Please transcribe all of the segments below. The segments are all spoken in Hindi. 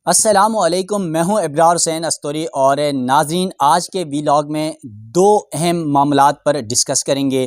अस्सलामुअलैकुम, मैं हूं इब्रार हुसैन अस्तोरी और नाजरीन आज के वीलॉग में दो अहम मामलात पर डिस्कस करेंगे।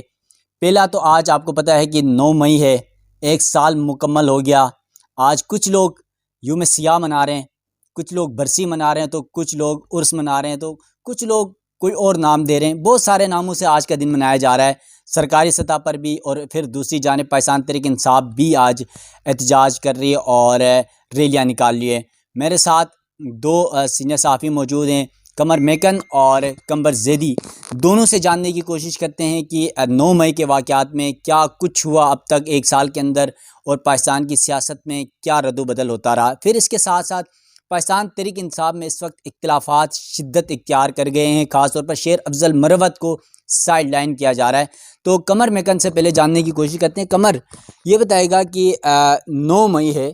पहला तो आज आपको पता है कि 9 मई है, एक साल मुकम्मल हो गया। आज कुछ लोग यूम सियाह मना रहे हैं, कुछ लोग बरसी मना रहे हैं, तो कुछ लोग उर्स मना रहे हैं, तो कुछ लोग कोई और नाम दे रहे हैं। बहुत सारे नामों से आज का दिन मनाया जा रहा है, सरकारी सतह पर भी। और फिर दूसरी जानिब पाकिस्तान तहरीक इंसाफ भी आज एहतजाज कर रही है और रैलियाँ निकाल रही है। मेरे साथ दो सीनियर सहाफ़ी मौजूद हैं, कमर मेकन और कंबर जैदी। दोनों से जानने की कोशिश करते हैं कि 9 मई के वाक़यात में क्या कुछ हुआ अब तक एक साल के अंदर, और पाकिस्तान की सियासत में क्या रद्द-बदल होता रहा। फिर इसके साथ साथ पाकिस्तान तहरीक इंसाफ में इस वक्त इख्तिलाफ़ात शिद्दत इख्तियार कर गए हैं, ख़ास तौर पर शेर अफजल मरवत को साइड लाइन किया जा रहा है। तो कमर मेकन से पहले जानने की कोशिश करते हैं। कमर, ये बताएगा कि 9 मई है,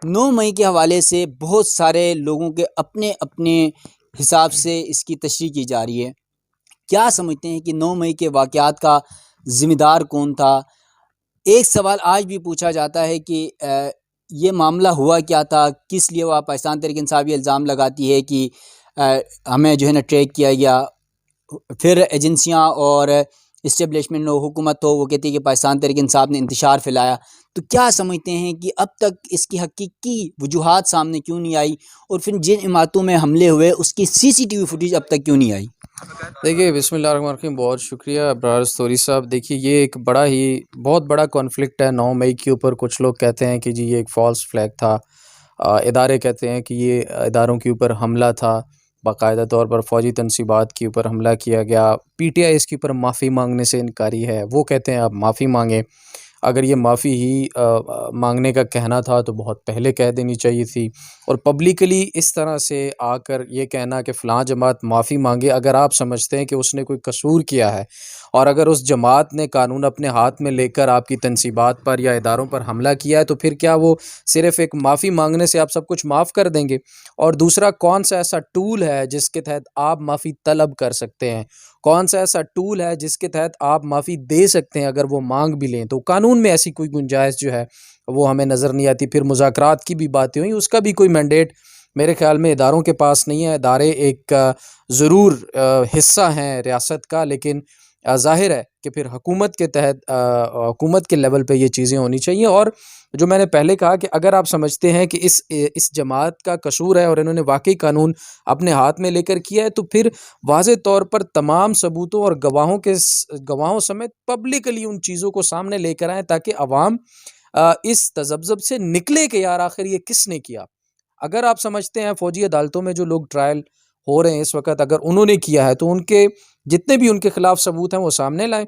9 मई के हवाले से बहुत सारे लोगों के अपने अपने हिसाब से इसकी तशरीह की जा रही है। क्या समझते हैं कि 9 मई के वाक़यात का ज़िम्मेदार कौन था? एक सवाल आज भी पूछा जाता है कि ये मामला हुआ क्या था, किस लिए हुआ? पाकिस्तान तहरीक इंसाफ ये इल्ज़ाम लगाती है कि हमें जो है ना ट्रैक किया गया। फिर एजेंसियाँ और इस्टेब्लिशमेंट हो, हुकूमत हो, वो कहती है कि पाकिस्तान तहरीक इंसाफ ने इंतशार फैलाया। तो क्या समझते हैं कि अब तक इसकी हकीकी वजूहात सामने क्यों नहीं आई, और फिर जिन इमारतों में हमले हुए उसकी सीसीटीवी फुटेज अब तक क्यों नहीं आई? देखिए, बिस्मिल्लाहिर्रहमानिर्रहीम। बहुत शुक्रिया अब्रार स्तोरी साहब। देखिए, ये एक बहुत बड़ा कॉन्फ्लिक्ट है 9 मई के ऊपर। कुछ लोग कहते हैं कि जी ये एक फ़ॉल्स फ्लैग था। इदारे कहते हैं कि ये इदारों के ऊपर हमला था। बाकायदा तौर पर फ़ौजी तनसीबात के ऊपर हमला किया गया। पीटीआई इसके ऊपर माफ़ी मांगने से इनकारी है। वो कहते हैं आप माफ़ी मांगें। अगर ये माफ़ी ही मांगने का कहना था तो बहुत पहले कह देनी चाहिए थी। और पब्लिकली इस तरह से आकर ये कहना कि फ़लाँ जमात माफ़ी मांगे, अगर आप समझते हैं कि उसने कोई कसूर किया है और अगर उस जमात ने कानून अपने हाथ में लेकर आपकी तनसीबात पर या इदारों पर हमला किया है, तो फिर क्या वो सिर्फ़ एक माफ़ी मांगने से आप सब कुछ माफ़ कर देंगे? और दूसरा, कौन सा ऐसा टूल है जिसके तहत आप माफ़ी तलब कर सकते हैं? कौन सा ऐसा टूल है जिसके तहत आप माफ़ी दे सकते हैं अगर वो मांग भी लें? तो कानून में ऐसी कोई गुंजाइश जो है वो हमें नज़र नहीं आती। फिर मुज़ाकरात की भी बातें हुई, उसका भी कोई मैंडेट मेरे ख़्याल में इदारों के पास नहीं है। इदारे एक ज़रूर हिस्सा हैं रियासत का, लेकिन ज़ाहिर है कि फिर हुकूमत के तहत हुकूमत के लेवल पे ये चीज़ें होनी चाहिए। और जो मैंने पहले कहा कि अगर आप समझते हैं कि इस जमात का कसूर है और इन्होंने वाक़ई कानून अपने हाथ में लेकर किया है, तो फिर वाज़े तौर पर तमाम सबूतों और गवाहों समेत पब्लिकली उन चीज़ों को सामने लेकर आएँ, ताकि अवाम इस तज़ब्ज़ब से निकले कि यार आखिर ये किसने किया। अगर आप समझते हैं फ़ौजी अदालतों में जो लोग ट्रायल हो रहे हैं इस वक़्त, अगर उन्होंने किया है, तो उनके जितने भी उनके खिलाफ सबूत हैं वो सामने लाएँ,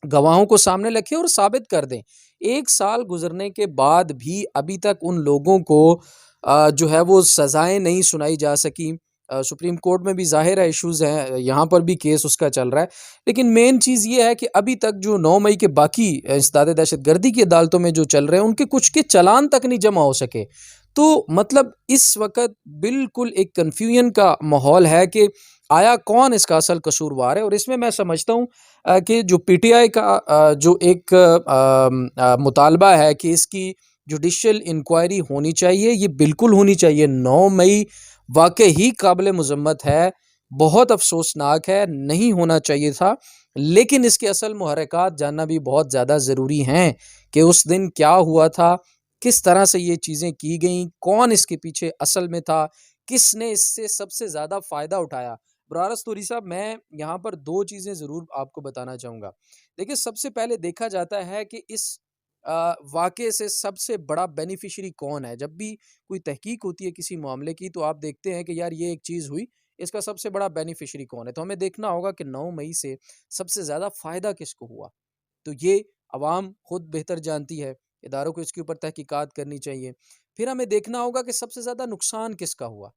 गवाहों को सामने रखें और साबित कर दें। 1 साल गुज़रने के बाद भी अभी तक उन लोगों को जो है वो सज़ाएँ नहीं सुनाई जा सकी। सुप्रीम कोर्ट में भी ज़ाहिर है इश्यूज़ हैं, यहाँ पर भी केस उसका चल रहा है। लेकिन मेन चीज़ ये है कि अभी तक जो 9 मई के बाकी इंसदाद दहशतगर्दी की अदालतों में जो चल रहे हैं, उनके कुछ के चालान तक नहीं जमा हो सके। तो मतलब इस वक़्त बिल्कुल एक कन्फ्यूजन का माहौल है कि आया कौन इसका असल कसूरवार है। और इसमें मैं समझता हूँ कि जो पीटीआई का जो एक मुतालबा है कि इसकी जुडिशियल इंक्वायरी होनी चाहिए, ये बिल्कुल होनी चाहिए। 9 मई वाक़ई ही काबिल मज़म्मत है, बहुत अफ़सोसनाक है, नहीं होना चाहिए था। लेकिन इसके असल मुहर्रिकात जानना भी बहुत ज़्यादा ज़रूरी हैं कि उस दिन क्या हुआ था, किस तरह से ये चीज़ें की गईं, कौन इसके पीछे असल में था, किसने इससे सबसे ज़्यादा फ़ायदा उठाया। बरारस तूरी साहब, मैं यहाँ पर 2 चीज़ें ज़रूर आपको बताना चाहूँगा। देखिए, सबसे पहले देखा जाता है कि इस वाक़ये से सबसे बड़ा बेनिफिशियरी कौन है? जब भी कोई तहकीक होती है किसी मामले की, तो आप देखते हैं कि यार ये एक चीज़ हुई, इसका सबसे बड़ा बेनिफिशियरी कौन है? तो हमें देखना होगा कि 9 मई से सबसे ज़्यादा फ़ायदा किसको हुआ? तो ये अवाम खुद बेहतर जानती है, इदारों को इसके ऊपर तहकीकात करनी चाहिए। फिर हमें देखना होगा कि सबसे ज़्यादा नुकसान किसका हुआ?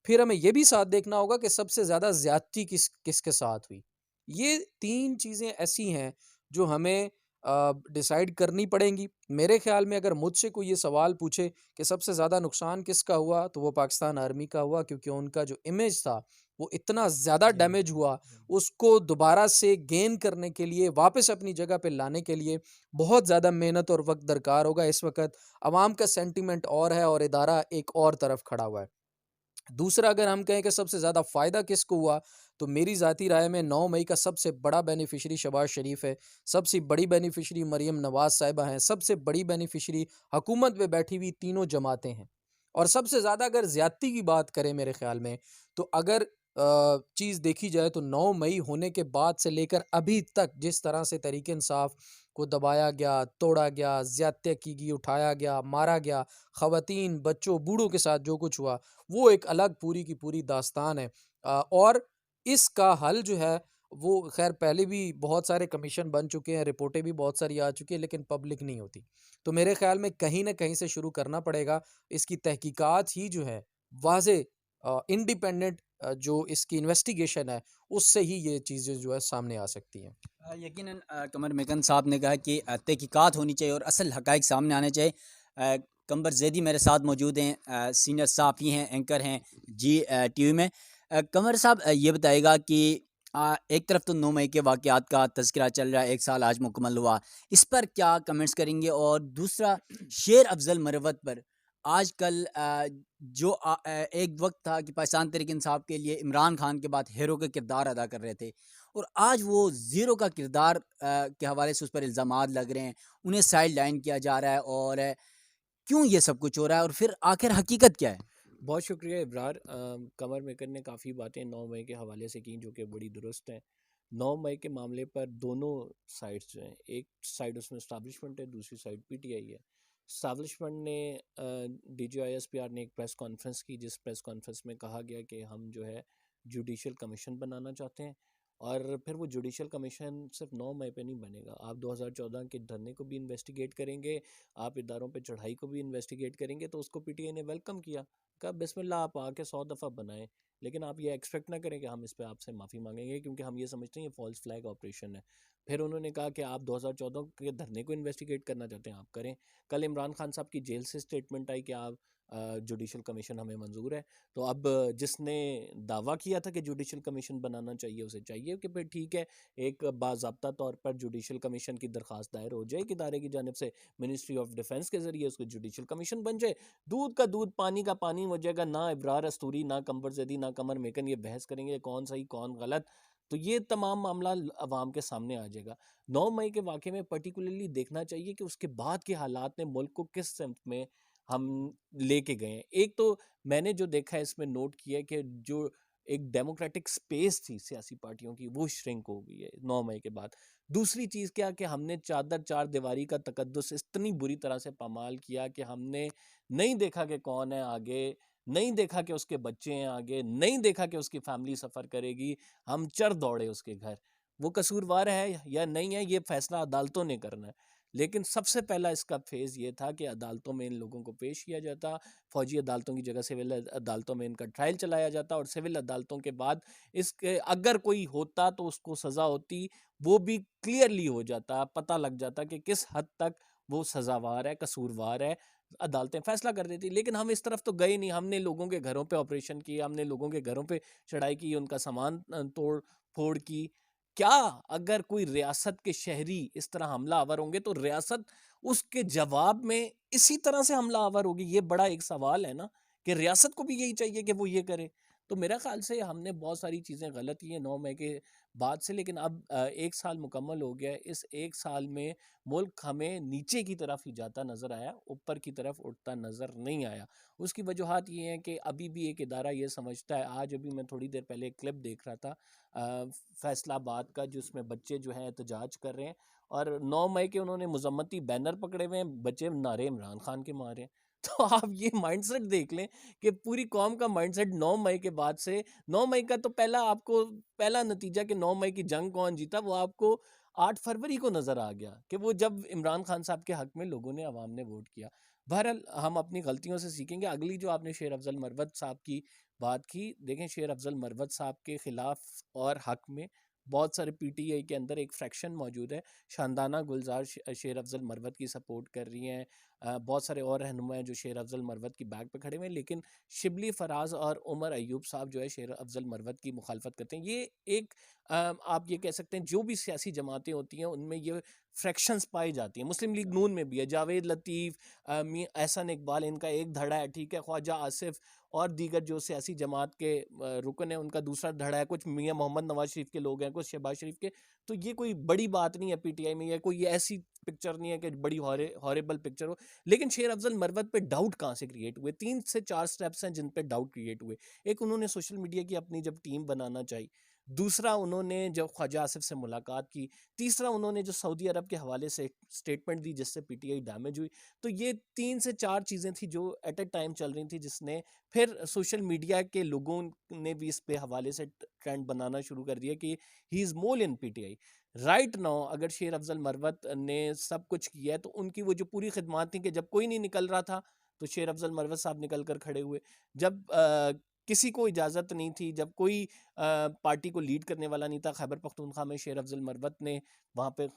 फिर हमें ये भी साथ देखना होगा कि सबसे ज़्यादा ज़्यादती किसके साथ हुई। ये 3 चीज़ें ऐसी हैं जो हमें डिसाइड करनी पड़ेंगी। मेरे ख़्याल में अगर मुझसे कोई ये सवाल पूछे कि सबसे ज़्यादा नुकसान किसका हुआ, तो वो पाकिस्तान आर्मी का हुआ, क्योंकि उनका जो इमेज था वो इतना ज़्यादा डैमेज हुआ, उसको दोबारा से गेन करने के लिए, वापस अपनी जगह पे लाने के लिए बहुत ज़्यादा मेहनत और वक़्त दरकार होगा। इस वक़्त अवाम का सेंटिमेंट और है और इदारा एक और तरफ खड़ा हुआ है। दूसरा, अगर हम कहें कि सबसे ज़्यादा फ़ायदा किसको हुआ, तो मेरी ज़ाती राय में 9 मई का सबसे बड़ा बेनिफिशियरी शहबाज शरीफ है, सबसे बड़ी बेनिफिशियरी मरीम नवाज़ साहिबा हैं, सबसे बड़ी बेनिफिशियरी हुकूमत में बैठी हुई तीनों जमातें हैं। और सबसे ज़्यादा अगर ज़्यादती की बात करें मेरे ख़्याल में, तो अगर चीज़ देखी जाए तो 9 मई होने के बाद से लेकर अभी तक जिस तरह से तहरीक-ए-इंसाफ को दबाया गया, तोड़ा गया, ज़्यादतियाँ की गई, उठाया गया, मारा गया, ख़वातीन, बच्चों, बूढ़ों के साथ जो कुछ हुआ, वो एक अलग पूरी की पूरी दास्तान है। और इसका हल जो है वो ख़ैर पहले भी बहुत सारे कमीशन बन चुके हैं, रिपोर्टें भी बहुत सारी आ चुकी हैं, लेकिन पब्लिक नहीं होती। तो मेरे ख़्याल में कहीं न कहीं से शुरू करना पड़ेगा। इसकी तहकीकात ही जो है वाज़ेह इंडिपेंडेंट जो इसकी इन्वेस्टिगेशन है, उससे ही ये चीज़ें जो है सामने आ सकती हैं। यकीनन कमर मेकन साहब ने कहा कि तहकीकात होनी चाहिए और असल हक़ाइक़ सामने आने चाहिए। कंबर ज़ैदी मेरे साथ मौजूद हैं, सीनियर सहाफ़ी हैं, एंकर हैं जी टीवी में। कंवर साहब, ये बताइएगा कि एक तरफ तो 9 मई के वाक़यात का तज़किरा चल रहा है, 1 साल आज मुकम्मल हुआ, इस पर क्या कमेंट्स करेंगे? और दूसरा, शेर अफ़ज़ल मरवत पर आजकल जो एक वक़्त था कि पाकिस्तान तहरीक-ए-इंसाफ के लिए इमरान खान के बाद हीरो का किरदार अदा कर रहे थे, और आज वो ज़ीरो का किरदार के हवाले से उस पर इल्ज़ामात लग रहे हैं, उन्हें साइड लाइन किया जा रहा है। और क्यों ये सब कुछ हो रहा है और फिर आखिर हकीकत क्या है? बहुत शुक्रिया इब्रार। कमर मेकर ने काफ़ी बातें 9 मई के हवाले से की जो कि बड़ी दुरुस्त हैं। 9 मई के मामले पर दोनों साइड्स जो हैं, एक साइड उसमें इस्टेब्लिशमेंट है, दूसरी साइड पीटीआई है। इस्टेब्लिशमेंट ने डीजीआईएसपीआर ने एक प्रेस कॉन्फ्रेंस की, जिस प्रेस कॉन्फ्रेंस में कहा गया कि हम जो है जुडिशल कमीशन बनाना चाहते हैं। और फिर वो जुडिशल कमीशन सिर्फ 9 मई पे नहीं बनेगा, आप 2014 के धरने को भी इन्वेस्टिगेट करेंगे, आप इदारों पे चढ़ाई को भी इन्वेस्टिगेट करेंगे। तो उसको पीटीआई ने वेलकम किया, कहा बिस्मिल्लाह आप आके 100 दफ़ा बनाएं, लेकिन आप ये एक्सपेक्ट ना करें कि हम इस पे आपसे माफ़ी मांगेंगे, क्योंकि हम ये समझते हैं ये फॉल्स फ्लैग ऑपरेशन है। फिर उन्होंने कहा कि आप 2014 के धरने को इन्वेस्टिगेट करना चाहते हैं, आप करें। कल इमरान खान साहब की जेल से स्टेटमेंट आई कि आप जुडिशल कमीशन हमें मंजूर है। तो अब जिसने दावा किया था कि जुडिशल कमीशन बनाना चाहिए, उसे चाहिए कि फिर ठीक है, एक बाज़ाब्ता तौर पर जुडिशल कमीशन की दरख्वास्त दायर हो जाए कि इदारे की जानिब से मिनिस्ट्री ऑफ डिफेंस के ज़रिए उसको जुडिशल कमीशन बन जाए। दूध का दूध, पानी का पानी हो जाएगा। ना इब्रार अस्तूरी, ना कंवर ज़ैदी, ना कमर मेकन ये बहस करेंगे कौन सही कौन गलत। तो ये तमाम मामला अवाम के सामने आ जाएगा। 9 मई के वाक़े में पर्टिकुलरली देखना चाहिए कि उसके बाद के हालात ने मुल्क को किस सिमत में हम लेके गए हैं। एक तो मैंने जो देखा है इसमें नोट किया है कि जो एक डेमोक्रेटिक स्पेस थी सियासी पार्टियों की, वो श्रिंक हो गई है 9 मई के बाद। दूसरी चीज़ क्या कि हमने चादर चार दीवारी का तकद्दुस इतनी बुरी तरह से पामाल किया कि हमने नहीं देखा कि कौन है आगे, नहीं देखा कि उसके बच्चे हैं आगे, नहीं देखा कि उसकी फैमिली सफ़र करेगी। हम चढ़ दौड़े उसके घर। वो कसूरवार है या नहीं है, ये फैसला अदालतों ने करना है। लेकिन सबसे पहला इसका फेज़ ये था कि अदालतों में इन लोगों को पेश किया जाता, फौजी अदालतों की जगह सिविल अदालतों में इनका ट्रायल चलाया जाता, और सिविल अदालतों के बाद इसके अगर कोई होता तो उसको सज़ा होती, वो भी क्लियरली हो जाता, पता लग जाता कि किस हद तक वो सज़ावार है, कसूरवार है, अदालतें फ़ैसला कर देती। लेकिन हम इस तरफ तो गए नहीं, हमने लोगों के घरों पे ऑपरेशन किया, हमने लोगों के घरों पे चढ़ाई की, उनका सामान तोड़ फोड़ की। क्या अगर कोई रियासत के शहरी इस तरह हमलावर होंगे तो रियासत उसके जवाब में इसी तरह से हमलावर होगी? ये बड़ा एक सवाल है ना, कि रियासत को भी यही चाहिए कि वो ये करे। तो मेरा ख्याल से हमने बहुत सारी चीज़ें गलत की हैं 9 मई के बाद से। लेकिन अब 1 साल मुकम्मल हो गया है। इस 1 साल में मुल्क हमें नीचे की तरफ ही जाता नज़र आया, ऊपर की तरफ उठता नज़र नहीं आया। उसकी वजूहात ये हैं कि अभी भी एक इदारा ये समझता है, आज अभी मैं थोड़ी देर पहले एक क्लिप देख रहा था फैसलाबाद का, जिसमें बच्चे जो हैं एहतजाज कर रहे हैं, और 9 मई के उन्होंने मज़म्मती बैनर पकड़े हुए हैं, बच्चे नारे इमरान खान के मारे हैं। तो आप ये माइंडसेट देख लें कि पूरी कौम का माइंडसेट 9 मई के बाद से, 9 मई का तो पहला नतीजा कि 9 मई की जंग कौन जीता, वो आपको 8 फरवरी को नज़र आ गया कि वो जब इमरान खान साहब के हक में लोगों ने, अवाम ने वोट किया। बहरहाल हम अपनी गलतियों से सीखेंगे। अगली जो आपने शेर अफजल मरवत साहब की बात की, देखें शेर अफजल मरवत साहब के ख़िलाफ़ और हक में बहुत सारे पीटीआई के अंदर एक फ्रैक्शन मौजूद है। शानदाना गुलजार शेर अफजल मरवत की सपोर्ट कर रही हैं, बहुत सारे और रहनुमा हैं जो शेर अफजल मरवत की बैक पे खड़े हुए हैं, लेकिन शिबली फराज और उमर अयूब साहब जो है शेर अफजल मरवत की मुखालफत करते हैं। ये एक आप ये कह सकते हैं जो भी सियासी जमातें होती हैं उनमें ये फ्रैक्शंस पाई जाती हैं। मुस्लिम लीग नून में भी है, जावेद लतीफ़, एहसन इकबाल इनका एक धड़ा है, ठीक है, ख्वाजा आसिफ और दीगर जो सियासी जमात के रुकन है उनका दूसरा धड़ा है, कुछ मियाँ मोहम्मद नवाज शरीफ के लोग हैं, कुछ शहबाज शरीफ के। तो ये कोई बड़ी बात नहीं है पीटीआई में, या कोई ऐसी पिक्चर नहीं है कि बड़ी हॉरेबल पिक्चर हो। लेकिन शेर अफजल मरवत पे डाउट कहाँ से क्रिएट हुए? 3 से 4 स्टेप्स हैं जिन पे डाउट क्रिएट हुए। एक, उन्होंने सोशल मीडिया की अपनी जब टीम बनाना चाहिए। दूसरा, उन्होंने जब ख्वाजा आसिफ से मुलाकात की। तीसरा, उन्होंने जो सऊदी अरब के हवाले से स्टेटमेंट दी जिससे पीटीआई डैमेज हुई। तो ये 3 से 4 चीज़ें थी जो एट ए टाइम चल रही थी, जिसने फिर सोशल मीडिया के लोगों ने भी इस पे हवाले से ट्रेंड बनाना शुरू कर दिया कि he is more in PTI. Right now अगर शेर अफजल मरवत ने सब कुछ किया है तो उनकी वो जो पूरी खिदमात थी कि जब कोई नहीं निकल रहा था तो शेर अफजल मरवत साहब निकल कर खड़े हुए। जब किसी को इजाज़त नहीं थी, जब कोई पार्टी को लीड करने वाला नहीं था, खैबर पख्तूनख्वा में शेर अफजल मरवत ने वहाँ पे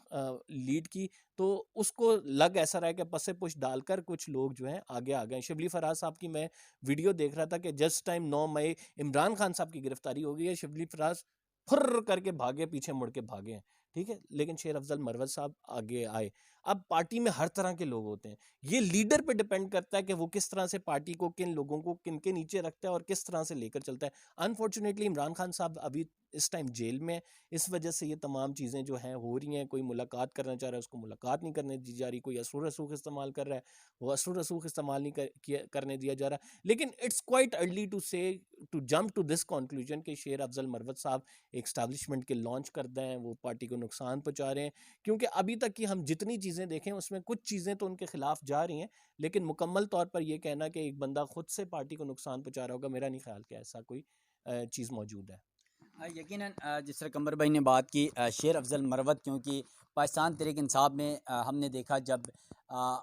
लीड की, तो उसको लग ऐसा रहा है कि पसे पुश डालकर कुछ लोग जो हैं आगे आ गए। शिबली फराज साहब की मैं वीडियो देख रहा था कि जस्ट टाइम 9 मई इमरान खान साहब की गिरफ्तारी हो गई है, शिबली फराज फुर्र करके भागे, पीछे मुड़ के भागे हैं, ठीक है, लेकिन शेर अफजल मरवत साहब आगे आए। अब पार्टी में हर तरह के लोग होते हैं, ये लीडर पे डिपेंड करता है कि वो किस तरह से पार्टी को, किन लोगों को किन के नीचे रखता है और किस तरह से लेकर चलता है। अनफॉर्चुनेटली इमरान खान साहब अभी इस टाइम जेल में है, इस वजह से ये तमाम चीज़ें जो हैं हो रही हैं। कोई मुलाकात करना चाह रहा है उसको मुलाकात नहीं करने दी जा रही, कोई असुर रसूख इस्तेमाल कर रहा है वो असुर रसूख इस्तेमाल नहीं करने दिया जा रहा। लेकिन it's quite early to say to jump to this conclusion कि शेर अफजल मरवत साहब एक स्टैब्लिशमेंट के लॉन्च कर दें हैं, वो पार्टी को नुकसान पहुँचा रहे हैं। क्योंकि अभी तक की हम जितनी चीज़ें देखें उसमें कुछ चीज़ें तो उनके खिलाफ जा रही हैं, लेकिन मुकम्मल तौर पर ये कहना कि एक बंदा खुद से पार्टी को नुकसान पहुँचा रहा होगा, मेरा नहीं ख्याल कि ऐसा कोई चीज़ मौजूद है। यकीनन जिस तरह कमर भाई ने बात की शेर अफजल मरवत, क्योंकि पाकिस्तान तहरीक इंसाफ में हमने देखा जब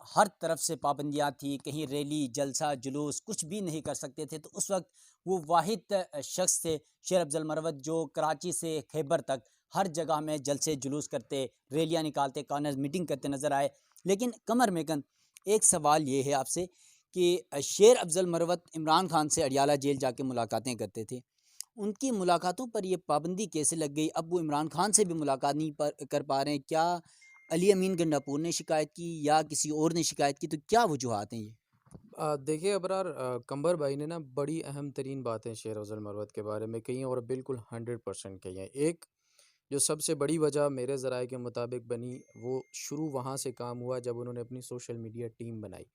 हर तरफ से पाबंदियाँ थी, कहीं रैली जलसा जुलूस कुछ भी नहीं कर सकते थे, तो उस वक्त वो वाहिद शख्स थे शेर अफजल मरवत जो कराची से खैबर तक हर जगह में जलसे जुलूस करते, रैलियाँ निकालते, कॉर्नर मीटिंग करते नज़र आए। लेकिन कमर मेकन, एक सवाल ये है आपसे कि शेर अफजल मरवत इमरान खान से अडियाला जेल जाके मुलाकातें करते थे, उनकी मुलाकातों पर ये पाबंदी कैसे लग गई? अब वो इमरान खान से भी मुलाकात नहीं कर पा रहे हैं। क्या अली अमीन गंडापुर ने शिकायत की या किसी और ने शिकायत की? तो क्या वजूहात हैं ये? देखिए अबरार, कंबर भाई ने ना बड़ी अहम तरीन बातें शेर अफजल मरवत के बारे में कही हैं और बिल्कुल 100% कही हैं। एक जो सबसे बड़ी वजह मेरे ज़राए के मुताबिक बनी, वो शुरू वहाँ से काम हुआ जब उन्होंने अपनी सोशल मीडिया टीम बनाई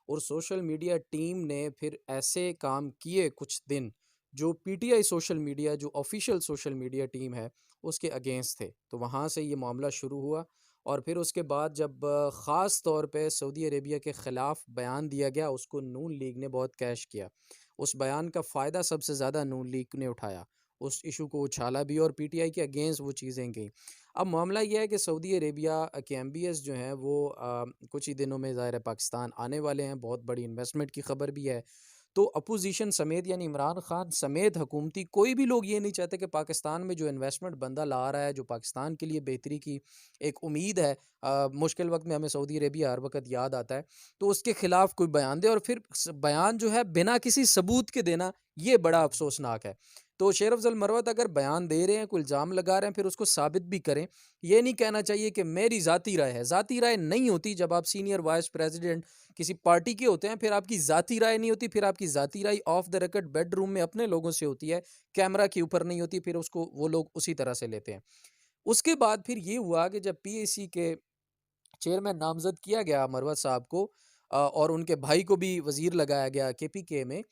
और सोशल मीडिया टीम ने फिर ऐसे काम किए कुछ दिन जो पीटीआई सोशल मीडिया, जो ऑफिशियल सोशल मीडिया टीम है, उसके अगेंस्ट थे। तो वहाँ से ये मामला शुरू हुआ और फिर उसके बाद जब ख़ास तौर पे सऊदी अरेबिया के ख़िलाफ़ बयान दिया गया, उसको नून लीग ने बहुत कैश किया। उस बयान का फ़ायदा सबसे ज़्यादा नून लीग ने उठाया, उस इशू को उछाला भी और पीटीआई के अगेंस्ट वो चीज़ें गईं। अब मामला ये है कि सऊदी अरेबिया के एमबीएस जो हैं वो कुछ ही दिनों में ज़ाहिर है पाकिस्तान आने वाले हैं, बहुत बड़ी इन्वेस्टमेंट की खबर भी है। तो अपोजिशन समेत यानी इमरान खान समेत हुकूमती कोई भी लोग ये नहीं चाहते कि पाकिस्तान में जो इन्वेस्टमेंट बंदा ला रहा है, जो पाकिस्तान के लिए बेहतरी की एक उम्मीद है, मुश्किल वक्त में हमें सऊदी अरेबिया हर वक्त याद आता है, तो उसके खिलाफ कोई बयान दे और फिर बयान जो है बिना किसी सबूत के देना, ये बड़ा अफसोसनाक है। तो शेर अफजल मरवत अगर बयान दे रहे हैं, कोई इल्ज़ाम लगा रहे हैं, फिर उसको साबित भी करें। ये नहीं कहना चाहिए कि मेरी ज़ाती राय है। ज़ाती राय नहीं होती। जब आप सीनियर वाइस प्रेसिडेंट किसी पार्टी के होते हैं, फिर आपकी ज़ाती राय नहीं होती, फिर आपकी ज़ाती राय ऑफ द रिकॉर्ड बेडरूम में अपने लोगों से होती है, कैमरा के ऊपर नहीं होती, फिर उसको वो लोग उसी तरह से लेते हैं। उसके बाद फिर ये हुआ कि जब पीएसी के चेयरमैन नामजद किया गया मरवत साहब को और उनके भाई को भी वज़ीर लगाया गया केपीके में,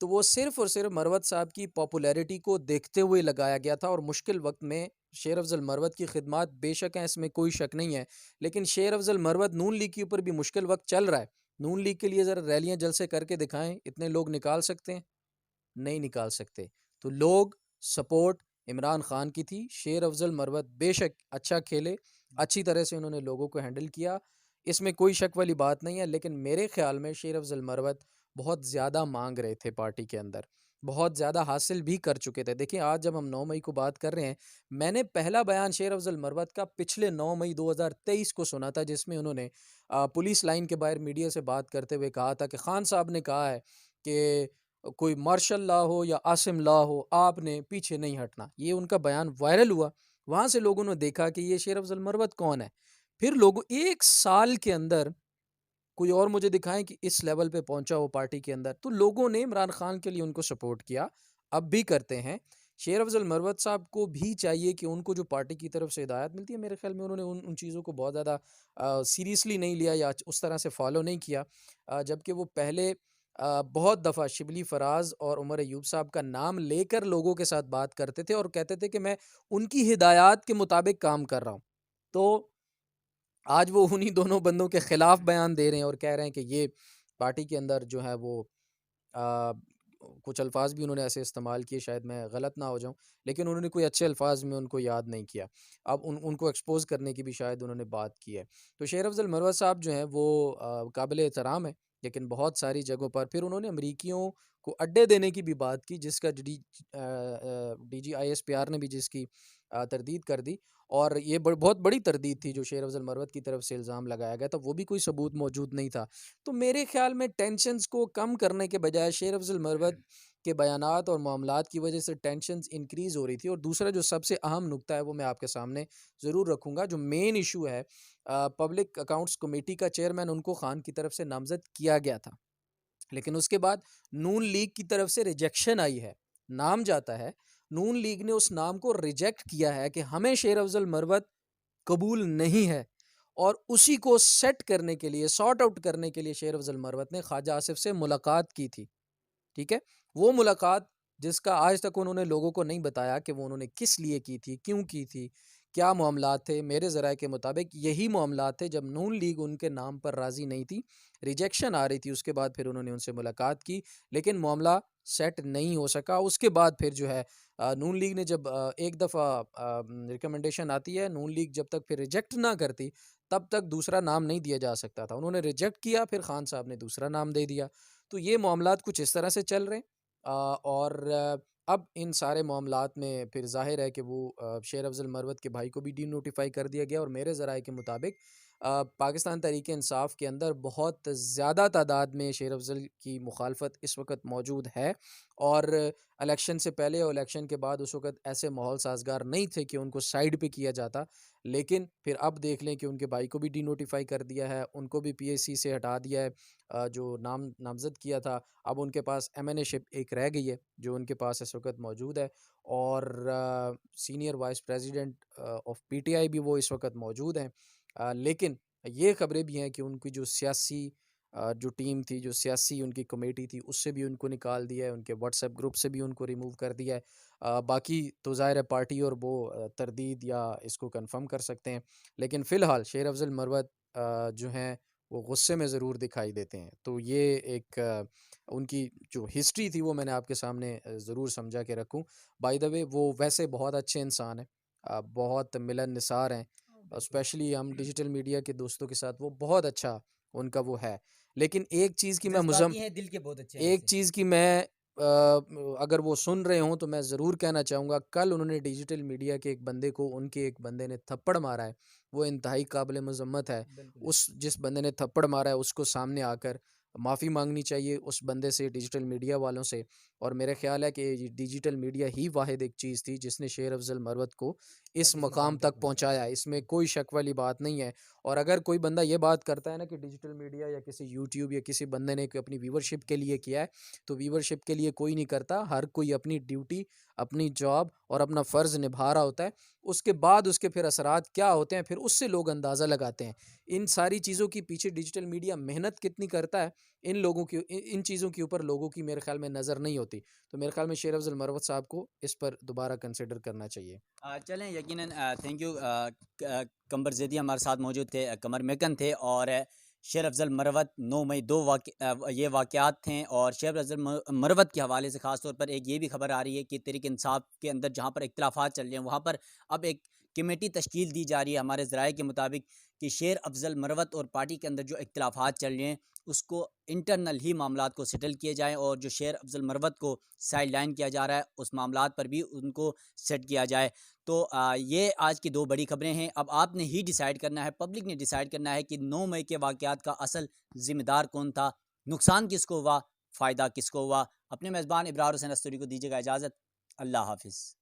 तो वो सिर्फ़ और सिर्फ़ मरवत साहब की पॉपुलैरिटी को देखते हुए लगाया गया था और मुश्किल वक़्त में शेर अफ़ज़ल मरवत की खिदमत बेशक हैं, इसमें कोई शक नहीं है। लेकिन शेर अफ़ज़ल मरवत नून लीग के ऊपर भी मुश्किल वक़्त चल रहा है। नून लीग के लिए ज़रा रैलियाँ जलसे करके दिखाएँ, इतने लोग निकाल सकते हैं? नहीं निकाल सकते। तो लोग सपोर्ट इमरान खान की थी। शेर अफ़ज़ल मरवत बेशक अच्छा खेले, अच्छी तरह से उन्होंने लोगों को हैंडल किया, इसमें कोई शक वाली बात नहीं है। लेकिन मेरे ख़्याल में शेर अफ़ज़ल मरवत बहुत ज़्यादा मांग रहे थे पार्टी के अंदर, बहुत ज़्यादा हासिल भी कर चुके थे। देखिए आज जब हम 9 मई को बात कर रहे हैं, मैंने पहला बयान शेर अफ़ज़ल मरवत का पिछले 9 मई 2023 को सुना था, जिसमें उन्होंने पुलिस लाइन के बाहर मीडिया से बात करते हुए कहा था कि खान साहब ने कहा है कि कोई मार्शल लॉ हो या आसिम लॉ हो, आपने पीछे नहीं हटना। ये उनका बयान वायरल हुआ। वहाँ से लोगों ने देखा कि ये शेर अफ़ज़ल मरवत कौन है। फिर लोगों 1 साल के अंदर कोई और मुझे दिखाएं कि इस लेवल पे पहुंचा हो पार्टी के अंदर। तो लोगों ने इमरान खान के लिए उनको सपोर्ट किया, अब भी करते हैं। शेर अफ़ज़ल मरवत साहब को भी चाहिए कि उनको जो पार्टी की तरफ से हिदायत मिलती है, मेरे ख्याल में उन्होंने उन उन चीज़ों को बहुत ज़्यादा सीरियसली नहीं लिया या उस तरह से फॉलो नहीं किया। जबकि वो पहले बहुत दफ़ा शिबली फराज और उमर अयूब साहब का नाम लेकर लोगों के साथ बात करते थे और कहते थे कि मैं उनकी हिदायत के मुताबिक काम कर रहा हूँ। तो आज वो उन्हीं दोनों बंदों के खिलाफ बयान दे रहे हैं और कह रहे हैं कि ये पार्टी के अंदर जो है वो आ, कुछ अल्फाज भी उन्होंने ऐसे इस्तेमाल किए, शायद मैं गलत ना हो जाऊं, लेकिन उन्होंने कोई अच्छे अल्फाज में उनको याद नहीं किया। अब उनको एक्सपोज करने की भी शायद उन्होंने बात की है। तो शेर अफ़ज़ल मरवत साहब जो हैं वो काबिल एहतराम है, लेकिन बहुत सारी जगहों पर फिर उन्होंने अमरीकियों को अड्डे देने की भी बात की, जिसका DGISPR ने भी जिसकी तरदीद कर दी। और ये बहुत बड़ी तरदीद थी जो शेर अफ़ज़ल मरवत की तरफ से इल्ज़ाम लगाया गया था, वो भी कोई सबूत मौजूद नहीं था। तो मेरे ख़्याल में टेंशन्स को कम करने के बजाय शेर अफ़ज़ल मरवत के बयानात और मामलात की वजह से टेंशन्स इंक्रीज़ हो रही थी। और दूसरा जो सबसे अहम नुक्ता है वो मैं आपके सामने ज़रूर रखूँगा। जो मेन इशू है, पब्लिक अकाउंट्स कमेटी का चेयरमैन उनको खान की तरफ से नामज़द किया गया था, लेकिन उसके बाद नून लीग की तरफ से रिजेक्शन आई है। नाम जाता है, नून लीग ने उस नाम को रिजेक्ट किया है कि हमें शेर अफ़ज़ल मरवत कबूल नहीं है। और उसी को सेट करने के लिए, सॉर्ट आउट करने के लिए शेर अफ़ज़ल मरवत ने ख्वाजा आसिफ से मुलाकात की थी। ठीक है? वो मुलाकात जिसका आज तक उन्होंने लोगों को नहीं बताया कि वो उन्होंने किस लिए की थी, क्यों की थी, क्या मामलात थे। मेरे ज़राए के मुताबिक यही मामलात थे जब नून लीग उनके नाम पर राज़ी नहीं थी, रिजेक्शन आ रही थी, उसके बाद फिर उन्होंने उनसे मुलाकात की, लेकिन मामला सेट नहीं हो सका। उसके बाद फिर जो है नून लीग ने जब एक दफ़ा रिकमेंडेशन आती है, नून लीग जब तक फिर रिजेक्ट ना करती, तब तक दूसरा नाम नहीं दिया जा सकता था। उन्होंने रिजेक्ट किया, फिर खान साहब ने दूसरा नाम दे दिया। तो ये मामलात कुछ इस तरह से चल रहे हैं। अब इन सारे मामलात में फिर ज़ाहिर है कि वो शेर अफ़ज़ल मरवत के भाई को भी डीनोटिफ़ाई कर दिया गया। और मेरे ज़राए के मुताबिक पाकिस्तान तहरीक-ए-इंसाफ़ के अंदर बहुत ज़्यादा तादाद में शेर अफ़ज़ल की मुखालफत इस वक्त मौजूद है। और इलेक्शन से पहले और इलेक्शन के बाद उस वक्त ऐसे माहौल साज़गार नहीं थे कि उनको साइड पे किया जाता, लेकिन फिर अब देख लें कि उनके भाई को भी डीनोटिफ़ाई कर दिया है, उनको भी PAC से हटा दिया है। जो नामज़द किया था, अब उनके पास MNA शिप एक रह गई है जो उनके पास इस वक्त मौजूद है। और senior vice president of PTI भी वो इस वक्त मौजूद हैं। लेकिन ये खबरें भी हैं कि उनकी जो सियासी जो टीम थी, जो सियासी उनकी कमेटी थी, उससे भी उनको निकाल दिया है, उनके व्हाट्सएप ग्रुप से भी उनको रिमूव कर दिया है। बाकी तो ज़ाहिर है पार्टी और वो तरदीद या इसको कंफर्म कर सकते हैं, लेकिन फ़िलहाल शेर अफ़ज़ल मरवत जो हैं वो गुस्से में ज़रूर दिखाई देते हैं। तो ये एक उनकी जो हिस्ट्री थी वो मैंने आपके सामने ज़रूर समझा के रखूँ। बाय द वे वो वैसे बहुत अच्छे इंसान हैं, बहुत मिलनसार हैं, स्पेशली हम डिजिटल मीडिया के दोस्तों के साथ वो बहुत अच्छा उनका वो है। लेकिन एक चीज़ की मैं जज्बाती हैं, दिल के बहुत अच्छे हैं एक वैसे। चीज़ की मैं अगर वो सुन रहे हों तो मैं ज़रूर कहना चाहूँगा, कल उन्होंने डिजिटल मीडिया के एक बंदे को, उनके एक बंदे ने थप्पड़ मारा है, वो इंतहाई काबिल मज़म्मत है। बिल्कुल। उस जिस बंदे ने थप्पड़ मारा है उसको सामने आकर माफ़ी मांगनी चाहिए उस बंदे से, डिजिटल मीडिया वालों से। और मेरा ख़्याल है कि ये डिजिटल मीडिया ही वाहिद एक चीज़ थी जिसने शेर अफ़ज़ल मरवत को इस मकाम तक पहुँचाया, इसमें कोई शक वाली बात नहीं है। और अगर कोई बंदा ये बात करता है ना कि डिजिटल मीडिया या किसी यूट्यूब या किसी बंदे ने अपनी व्यूवरशिप के लिए किया है, तो व्यूवरशिप के लिए कोई नहीं करता। हर कोई अपनी ड्यूटी, अपनी जॉब और अपना फ़र्ज़ निभा रहा होता है। उसके बाद उसके फिर असरात क्या होते हैं, फिर उससे लोग अंदाज़ा लगाते हैं। इन सारी चीज़ों के पीछे डिजिटल मीडिया मेहनत कितनी करता है, इन चीज़ों के ऊपर लोगों की मेरे ख़्याल में नज़र नहीं होती। तो मेरे ख़्याल में शेर अफ़ज़ल मरवत साहब को इस पर दोबारा कंसिडर करना चाहिए। चलें, यकीनन थैंक यू। कमर ज़ैदी हमारे साथ मौजूद थे, कमर मेकन थे, और शेर अफ़ज़ल मरवत 9 मई ये वाक़यात थे। और शेर अफ़ज़ल मरवत के हवाले से ख़ास तौर पर एक ये भी खबर आ रही है कि तहरीक इंसाफ़ के अंदर जहाँ पर इख्तिलाफ़ात चल रहे हैं, वहाँ पर अब एक कमेटी तश्कील दी जा रही है हमारे ज़राए के मुताबिक कि शेर अफजल मरवत और पार्टी के अंदर जो इख्तिलाफात चल रहे हैं उसको इंटरनल ही मामलात को सेटल किए जाएँ, और जो शेर अफजल मरवत को साइड लाइन किया जा रहा है उस मामलात पर भी उनको सेट किया जाए। तो ये आज की दो बड़ी खबरें हैं। अब आपने ही डिसाइड करना है, पब्लिक ने डिसाइड करना है कि 9 मई के वाक़यात का असल ज़िम्मेदार कौन था, नुकसान किसको हुआ, फ़ायदा किसको हुआ। अपने मेज़बान इब्रार हुसैन अस्तूरी को दीजिएगा इजाज़त। अल्लाह हाफ़िज़।